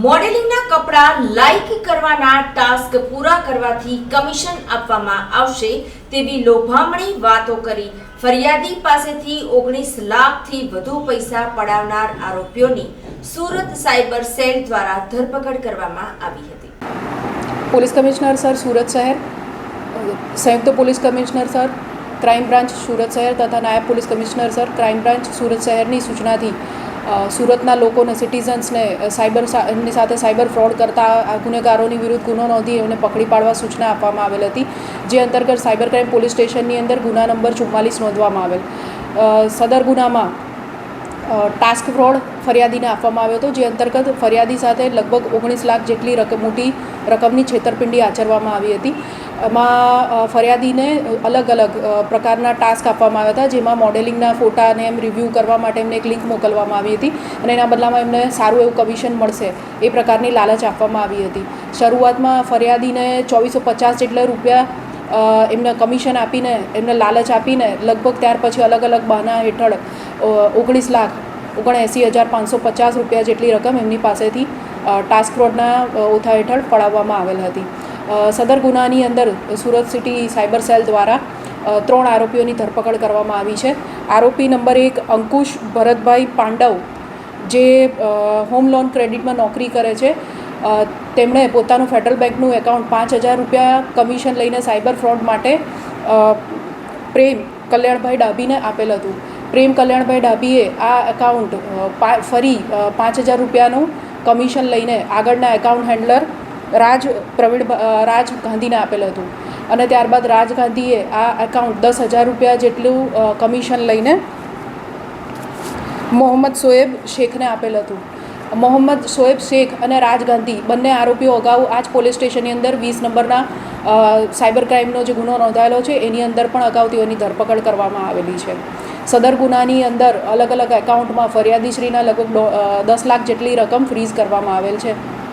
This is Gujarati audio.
મોડેલિંગના કપડાં લાઇક કરવાના ટાસ્ક પૂરા કરવાથી કમિશન આપવામાં આવશે તેવી લોભામણી વાતો કરી ફરિયાદી પાસેથી 19 લાખથી વધુ પૈસા પડાવનાર આરોપીઓની સુરત સાયબર સેલ દ્વારા ધરપકડ કરવામાં આવી હતી। પોલીસ કમિશનર સર સુરત શહેર, સંયુક્ત police commissioner sir crime branch Surat શહેર તથા નાયબ police commissioner sir crime branch Surat શહેરની સૂચનાથી સુરતના લોકોને સિટીઝન્સને એમની સાથે સાયબર ફ્રોડ કરતા ગુનેગારોની વિરુદ્ધ ગુનો નોંધી એમને પકડી પાડવા સૂચના આપવામાં આવેલ હતી, જે અંતર્ગત સાયબર ક્રાઇમ પોલીસ સ્ટેશનની અંદર ગુના નંબર 44 નોંધવામાં આવેલ। સદર ગુનામાં ટાસ્ક ફ્રોડ ફરિયાદીને આપવામાં આવ્યો હતો, જે અંતર્ગત ફરિયાદી સાથે લગભગ 19 લાખ જેટલી મોટી રકમની છેતરપિંડી આચરવામાં આવી હતી। એમાં ફરિયાદીને અલગ અલગ પ્રકારના ટાસ્ક આપવામાં આવ્યા હતા, જેમાં મોડેલિંગના ફોટાને એમ રિવ્યૂ કરવા માટે એમને એક લિંક મોકલવામાં આવી હતી અને એના બદલામાં એમને સારું એવું કમિશન મળશે એ પ્રકારની લાલચ આપવામાં આવી હતી। શરૂઆતમાં ફરિયાદીને 2450 જેટલા રૂપિયા એમને કમિશન આપીને એમને લાલચ આપીને લગભગ ત્યાર પછી અલગ અલગ બહાના હેઠળ 19,79,550 રૂપિયા જેટલી રકમ એમની પાસેથી ટાસ્ક ફ્રોડના ઓથા હેઠળ પડાવવામાં આવેલ હતી। સદર ગુનાની અંદર સુરત સિટી સાયબર સેલ દ્વારા 3 આરોપીઓની ધરપકડ કરવામાં આવી છે। આરોપી નંબર 1 અંકુશ ભરતભાઈ પાંડવ, જે હોમ લોન ક્રેડિટમાં નોકરી કરે છે, તેમણે પોતાનું ફેડરલ બેંકનું એકાઉન્ટ 5,000 રૂપિયા કમિશન લઈને સાયબર ફ્રોડ માટે પ્રેમ કલ્યાણભાઈ ડાભીને આપેલ હતું। પ્રેમ કલ્યાણભાઈ ડાભીએ આ એકાઉન્ટ ફરી 5,000 રૂપિયાનું કમિશન લઈને આગળના એકાઉન્ટ હેન્ડલર રાજ ગાંધીને આપેલ હતું અને ત્યારબાદ રાજ ગાંધીએ આ એકાઉન્ટ 10,000 રૂપિયા જેટલું કમિશન લઈને મોહમ્મદ શોએબ શેખને આપેલ હતું। મોહમ્મદ શોએબ શેખ અને રાજ ગાંધી બંને આરોપીઓ અગાઉ આ જ પોલીસ સ્ટેશનની અંદર 20 નંબરના સાયબર ક્રાઇમનો જે ગુનો નોંધાયેલો છે એની અંદર પણ અગાઉ તેઓની ધરપકડ કરવામાં આવેલી છે। સદર ગુનાની અંદર અલગ અલગ એકાઉન્ટમાં ફરિયાદીશ્રીના લગભગ 10 લાખ જેટલી રકમ ફ્રીઝ કરવામાં આવેલ છે।